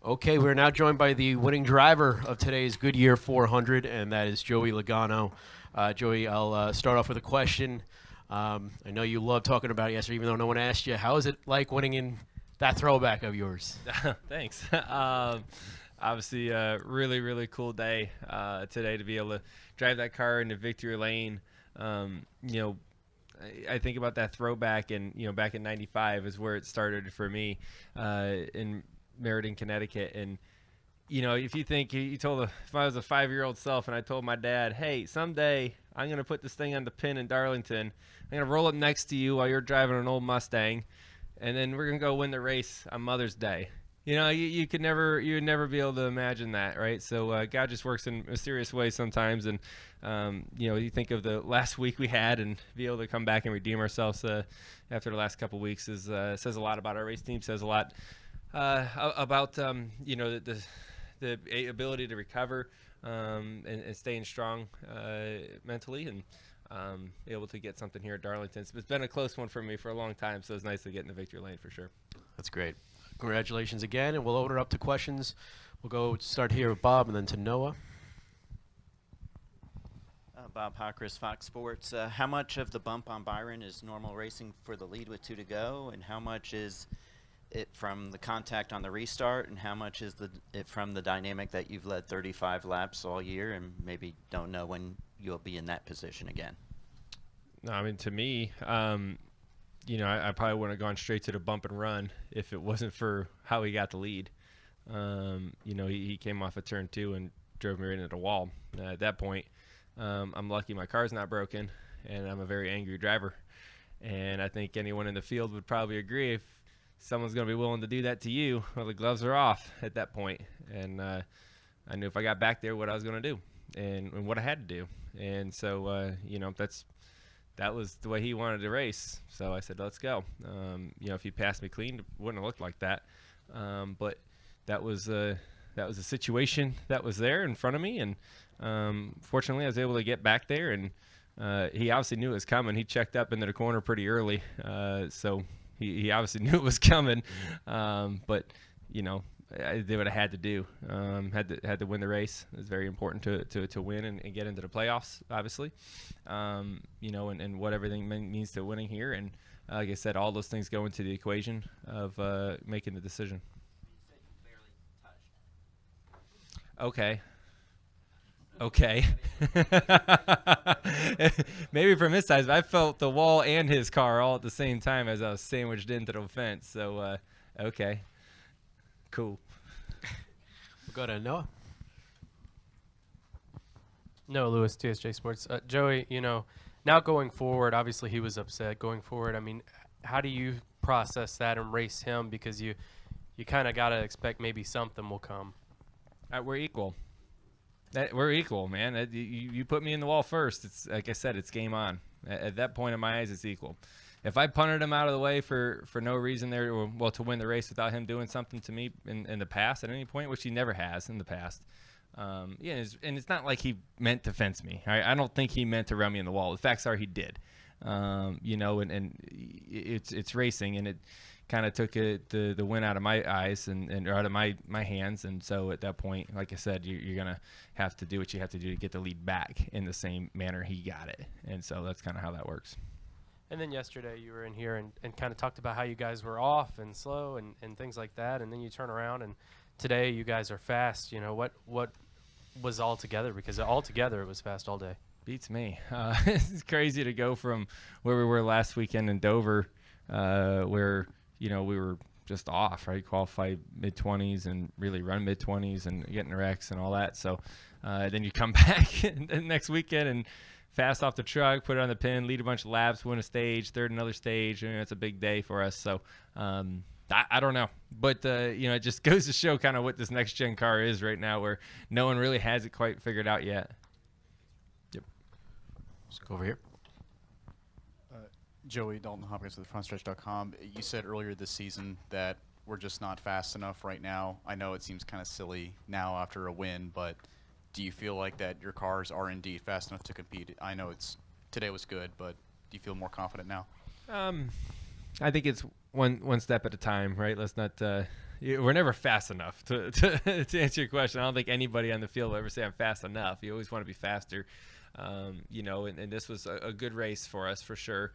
Okay, we're now joined by the winning driver of today's Goodyear 400, and that is Joey Logano. Joey, I'll start off with a question. I know you love talking about it yesterday, even though no one asked you. How is it like winning in that throwback of yours? Thanks. Obviously, really, really cool day today to be able to drive that car into victory lane. I think about that throwback, and back in '95 is where it started for me in Meriden, Connecticut. And if you think if I was a 5-year-old self and I told my dad, hey, someday I'm gonna put this thing on the pin in Darlington, I'm gonna roll up next to you while you're driving an old Mustang, and then we're gonna go win the race on Mother's Day. You would never be able to imagine that, right? So God just works in mysterious ways sometimes, and you think of the last week we had, and be able to come back and redeem ourselves after the last couple of weeks says a lot about our race team, says a lot about the ability to recover and staying strong mentally, and able to get something here at Darlington. It's been a close one for me for a long time, so it's nice to get in the victory lane for sure. That's great. Congratulations again, and we'll open it up to questions. We'll go start here with Bob and then to Noah. Bob Hockris, Fox Sports. How much of the bump on Byron is normal racing for the lead with 2 to go, and how much is it from the contact on the restart, and how much is it from the dynamic that you've led 35 laps all year and maybe don't know when you'll be in that position again? No, I mean, to me, I probably wouldn't have gone straight to the bump and run if it wasn't for how he got the lead. He came off a turn 2 and drove me right into the wall. At that point, I'm lucky my car's not broken, and I'm a very angry driver. And I think anyone in the field would probably agree, if someone's going to be willing to do that to you, well, the gloves are off at that point. And I knew if I got back there what I was going to do and what I had to do. And so, that was the way he wanted to race. So I said, let's go. If he passed me clean, it wouldn't have looked like that. But that was a situation that was there in front of me. And fortunately, I was able to get back there. And he obviously knew it was coming. He checked up into the corner pretty early. So he obviously knew it was coming. But, I did what I had to do. Had to win the race. It was very important to win and get into the playoffs, obviously. And what everything means to winning here. And like I said, all those things go into the equation of making the decision. Okay. Maybe from his side, I felt the wall and his car all at the same time as I was sandwiched into the fence. So, okay. Cool. We'll go to Noah. Noah Lewis, TSJ Sports. Joey, now going forward, obviously he was upset going forward. I mean, how do you process that and race him? Because you kind of got to expect maybe something will come. We're equal. We're equal, man. You put me in the wall first. It's like I said, it's game on. At that point in my eyes, it's equal. If I punted him out of the way for no reason there, to win the race without him doing something to me in the past at any point, which he never has in the past, and it's not like he meant to fence me. I don't think he meant to run me in the wall. The facts are he did, and it's racing, and it kind of took the win out of my eyes and out of my hands. And so at that point, like I said, you're going to have to do what you have to do to get the lead back in the same manner he got it. And so that's kind of how that works. And then yesterday you were in here and kind of talked about how you guys were off and slow and things like that. And then you turn around and today you guys are fast. What was all together? Because all together it was fast all day. Beats me. It's crazy to go from where we were last weekend in Dover, where we were just off, right? Qualify mid-20s and really run mid-20s and getting wrecks and all that. So then you come back the next weekend and fast off the truck, put it on the pin, lead a bunch of laps, win a stage, third another stage. It's a big day for us. So I don't know. But, it just goes to show kind of what this next-gen car is right now, where no one really has it quite figured out yet. Yep. Let's go over here. Joey, Dalton Hopkins with FrontStretch.com. You said earlier this season that we're just not fast enough right now. I know it seems kind of silly now after a win, but do you feel like that your cars are indeed fast enough to compete? I know today was good, but do you feel more confident now? I think it's one step at a time, right? Let's not we're never fast enough to answer your question. I don't think anybody on the field will ever say I'm fast enough. You always want to be faster. And this was a good race for us for sure.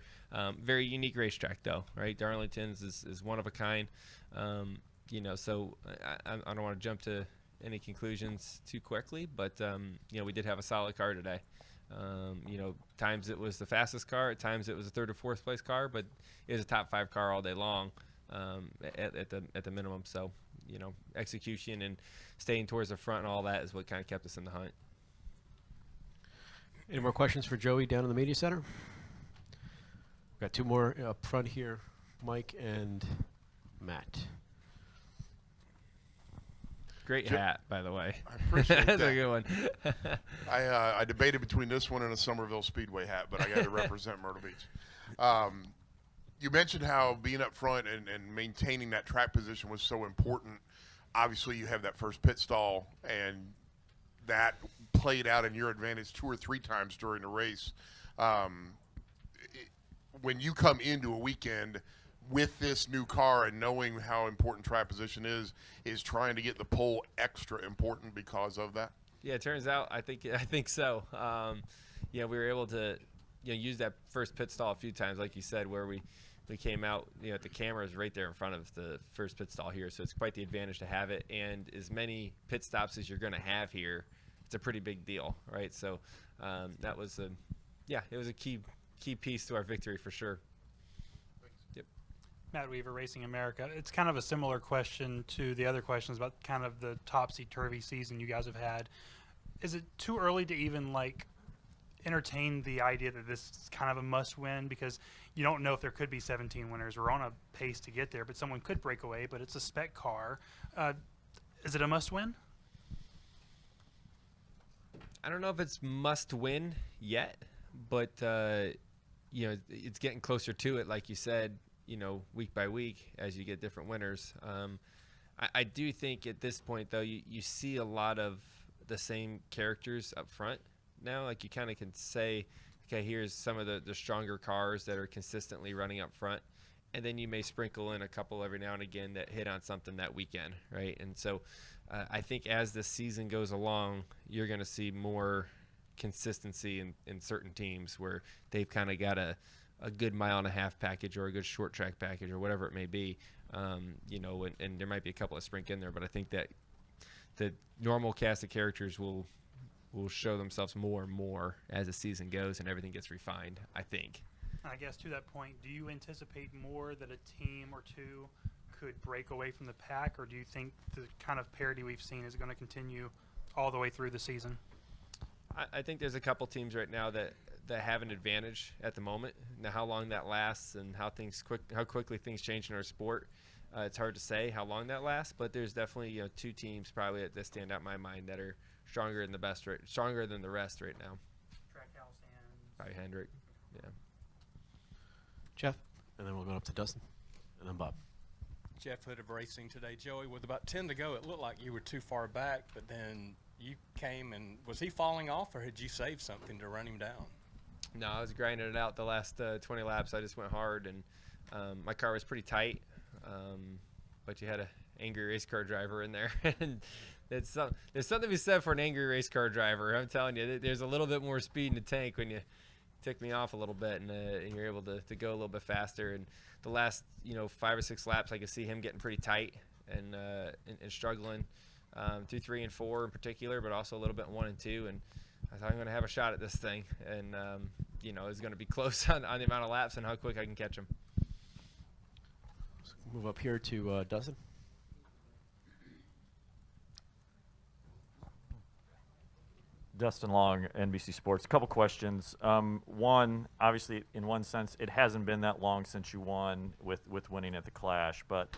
Very unique racetrack though, right? Darlington's is one of a kind. So I don't want to jump to any conclusions too quickly, but we did have a solid car today. Times it was the fastest car, at times it was a third or fourth place car, but it was a top 5 car all day long at the minimum. So, execution and staying towards the front and all that is what kind of kept us in the hunt. Any more questions for Joey down in the media center? We've got 2 more up front here, Mike and Matt. Great hat, by the way. I appreciate That's that. a good one. I debated between this one and a Somerville Speedway hat, but I got to represent Myrtle Beach. You mentioned how being up front and maintaining that track position was so important. Obviously, you have that first pit stall, and that played out in your advantage 2 or 3 times during the race. When you come into a weekend with this new car and knowing how important track position is trying to get the pole extra important because of that? Yeah, it turns out I think so. We were able to use that first pit stall a few times, like you said, where we came out. The camera is right there in front of the first pit stall here, so it's quite the advantage to have it. And as many pit stops as you're going to have here, it's a pretty big deal, right? So that was it was a key piece to our victory for sure. Matt Weaver, Racing America. It's kind of a similar question to the other questions about kind of the topsy-turvy season you guys have had. Is it too early to even entertain the idea that this is kind of a must-win, because you don't know if there could be 17 winners? We're on a pace to get there, but someone could break away, but it's a spec car. Is it a must-win? I don't know if it's must-win yet, but it's getting closer to it, like you said. Week by week as you get different winners. I do think at this point, though, you see a lot of the same characters up front now. Like, you kind of can say, okay, here's some of the stronger cars that are consistently running up front, and then you may sprinkle in a couple every now and again that hit on something that weekend, right? And so I think as the season goes along, you're going to see more consistency in certain teams where they've kind of got a good 1.5 mile package or a good short track package or whatever it may be, and there might be a couple of sprink in there, but I think that the normal cast of characters will show themselves more and more as the season goes and everything gets refined, I think. I guess to that point, do you anticipate more that a team or two could break away from the pack, or do you think the kind of parity we've seen is going to continue all the way through the season? I think there's a couple teams right now that have an advantage at the moment. Now, how long that lasts and how quickly things change in our sport, it's hard to say how long that lasts. But there's definitely 2 teams probably that stand out in my mind that are stronger than the rest right now. Trackhouse and Probably Hendrick, yeah. Jeff, and then we'll go up to Dustin, and then Bob. Jeff Hood of Racing today. Joey, with about 10 to go, it looked like you were too far back, but then you came and was he falling off, or had you saved something to run him down? No, I was grinding it out the last 20 laps. I just went hard, and my car was pretty tight, but you had an angry race car driver in there. And there's something to be said for an angry race car driver. I'm telling you, there's a little bit more speed in the tank when you tick me off a little bit, and you're able to go a little bit faster. And the last 5 or 6 laps, I could see him getting pretty tight and struggling through 3 and 4 in particular, but also a little bit in 1 and 2. And I thought I'm going to have a shot at this thing, and it's going to be close on the amount of laps and how quick I can catch him. Move up here to Dustin. Dustin Long, NBC Sports. A couple questions. One, obviously, in one sense, it hasn't been that long since you won with winning at the Clash, but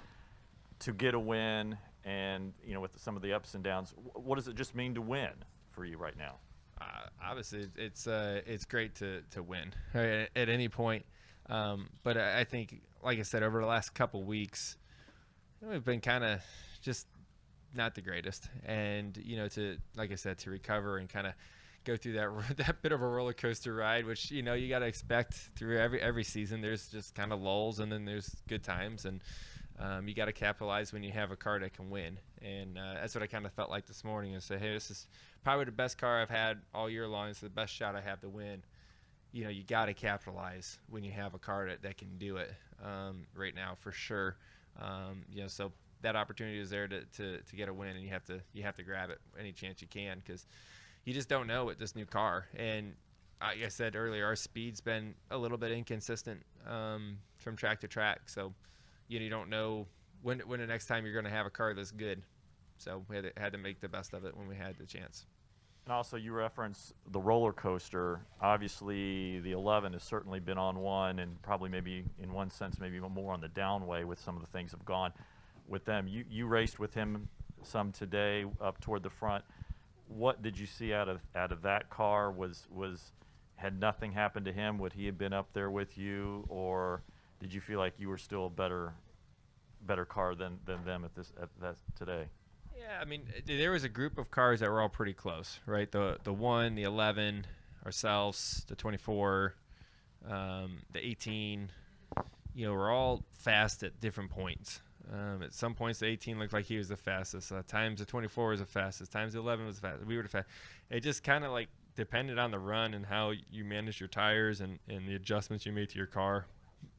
to get a win and, with some of the ups and downs, what does it just mean to win for you right now? Obviously, it's great to win right, at any point. But I think, like I said, over the last couple weeks, we've been kind of just not the greatest. And, to, like I said, to recover and kind of go through that bit of a roller coaster ride, which, you got to expect through every season. There's just kind of lulls, and then there's good times. And You got to capitalize when you have a car that can win, and that's what I kind of felt like this morning. And say, hey, this is probably the best car I've had all year long. It's the best shot I have to win. You know, you got to capitalize when you have a car that can do it right now for sure. You know, so that opportunity is there to get a win, and you have to grab it any chance you can, because you just don't know with this new car. And like I said earlier, our speed's been a little bit inconsistent from track to track. So you don't know when the next time you're going to have a car that's good. So we had to make the best of it when we had the chance. And also, you reference the roller coaster. Obviously, the 11 has certainly been on one, and probably maybe in one sense, maybe even more on the downway with some of the things have gone with them. You raced with him some today up toward the front. What did you see out of that car? Had nothing happened to him? Would he have been up there with you, or did you feel like you were still a better car than them at that today? Yeah, I mean, there was a group of cars that were all pretty close, right? The 1, the 11, ourselves, the 24, the 18. You know, we're all fast at different points. At some points, the 18 looked like he was the fastest. Times the 24 was the fastest. Times the 11 was the fastest. We were the fastest. It just kind of like depended on the run and how you managed your tires and the adjustments you made to your car.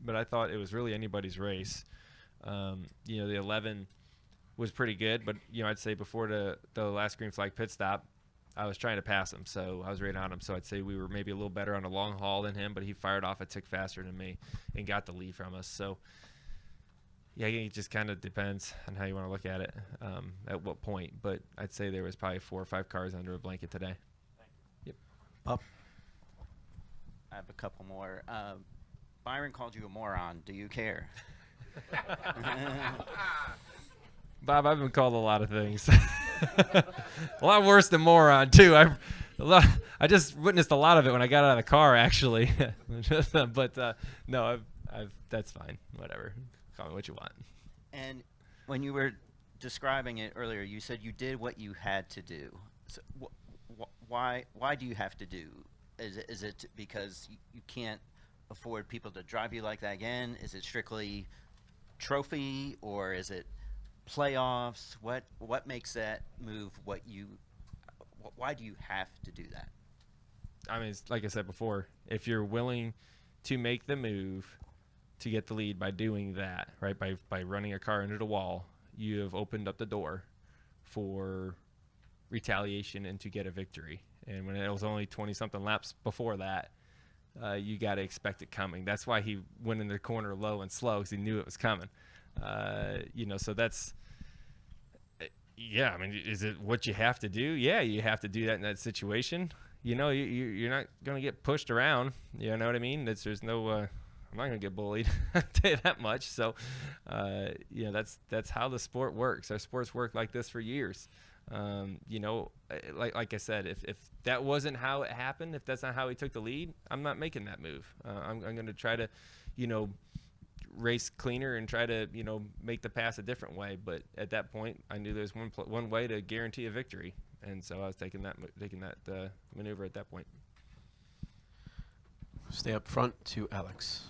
But I thought it was really anybody's race. You know, the 11 was pretty good, but you know, I'd say before the last green flag pit stop, I was trying to pass him, so I was right on him. So I'd say we were maybe a little better on a long haul than him, but he fired off a tick faster than me and got the lead from us. So yeah, it just kind of depends on how you want to look at it, at what point. But I'd say there was probably 4 or 5 cars under a blanket today. Yep. Up. I have a couple more. Byron called you a moron. Do you care? Bob, I've been called a lot of things. A lot worse than moron, too. I just witnessed a lot of it when I got out of the car, actually. But no, that's fine. Whatever. Call me what you want. And when you were describing it earlier, you said you did what you had to do. So why do you have to do? Is it because you can't afford people to drive you like that again? Is it strictly trophy, or is it playoffs? What makes that move? Why do you have to do that? I mean, it's like I said before, if you're willing to make the move to get the lead by doing that, right, by running a car into the wall, you have opened up the door for retaliation and to get a victory. And when it was only 20-something laps before that, you got to expect it coming. That's why he went in the corner low and slow, because he knew it was coming. You know, so that's, yeah, I mean, is it what you have to do? Yeah, you have to do that in that situation. You know, you're not going to get pushed around. You know what I mean? There's no, I'm not going to get bullied. I'll tell you that much. So, you know, that's how the sport works. Our sports worked like this for years. You know, like I said, if that wasn't how it happened, if that's not how he took the lead, I'm not making that move. I'm going to try to, you know, race cleaner and try to, you know, make the pass a different way. But at that point, I knew there's one way to guarantee a victory, and so I was taking that maneuver at that point. Stay up front to Alex.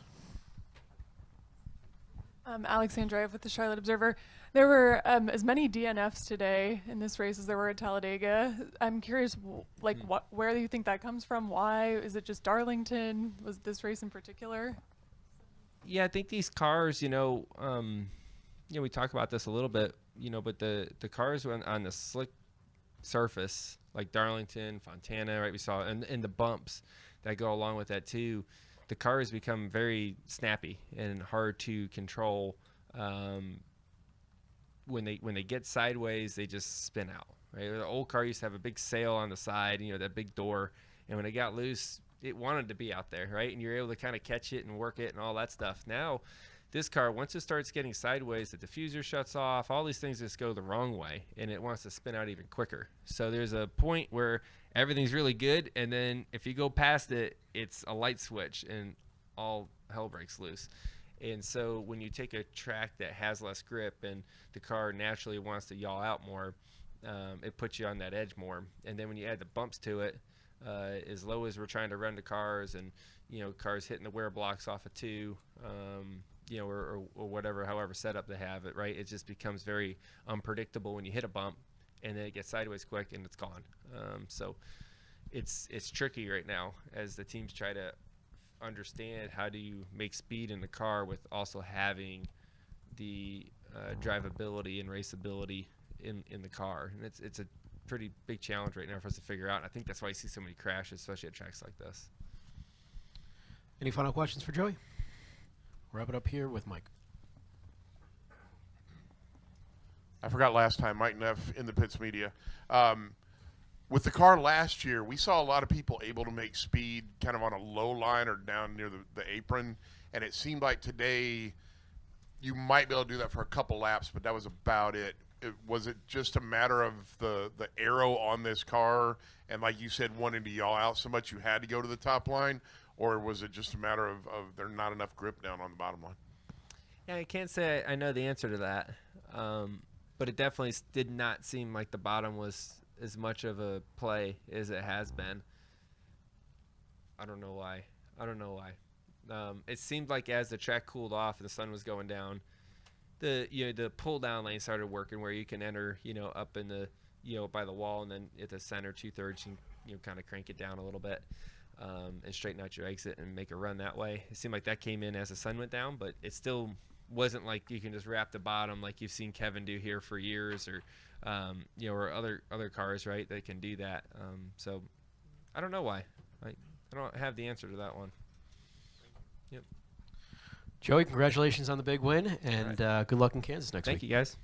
Alex Andreev with the Charlotte Observer. There were as many DNFs today in this race as there were at Talladega. I'm curious, where do you think that comes from? Why? Is it just Darlington? Was this race in particular? Yeah, I think these cars, you know, we talk about this a little bit, you know, but the cars on the slick surface, like Darlington, Fontana, right, we saw, and the bumps that go along with that too, the cars become very snappy and hard to control. When they get sideways, they just spin out. Right? The old car used to have a big sail on the side, you know, that big door, and when it got loose, it wanted to be out there, right? And you're able to kind of catch it and work it and all that stuff. Now, this car, once it starts getting sideways, the diffuser shuts off, all these things just go the wrong way, and it wants to spin out even quicker. So there's a point where everything's really good, and then if you go past it, it's a light switch, and all hell breaks loose. And so when you take a track that has less grip and the car naturally wants to yaw out more, it puts you on that edge more. And then when you add the bumps to it, as low as we're trying to run the cars and, cars hitting the wear blocks off of 2, or whatever, however setup they have it, right? It just becomes very unpredictable when you hit a bump, and then it gets sideways quick and it's gone. So it's tricky right now as the teams try to understand how do you make speed in the car with also having the drivability and raceability in the car, and it's a pretty big challenge right now for us to figure out. And I think that's why you see so many crashes, especially at tracks like this. Any final questions for Joey? Wrap it up here with Mike. I forgot last time, Mike Neff in the Pits Media. With the car last year, we saw a lot of people able to make speed kind of on a low line or down near the apron, and it seemed like today you might be able to do that for a couple laps, but that was about it. Was it just a matter of the aero on this car and, like you said, wanting to yaw out so much you had to go to the top line, or was it just a matter of there not enough grip down on the bottom line? Yeah, I can't say I know the answer to that, but it definitely did not seem like the bottom was as much of a play as it has been. I don't know why. It seemed like as the track cooled off and the sun was going down, the pull down lane started working where you can enter up in the by the wall, and then at the center 2/3 you can kind of crank it down a little bit and straighten out your exit and make a run that way. It seemed like that came in as the sun went down, but it still wasn't like you can just wrap the bottom like you've seen Kevin do here for years, or or other cars, right, that can do that. So I don't know why. I don't have the answer to that one. Yep. Joey, congratulations on the big win, and good luck in Kansas next week. Thank you, guys.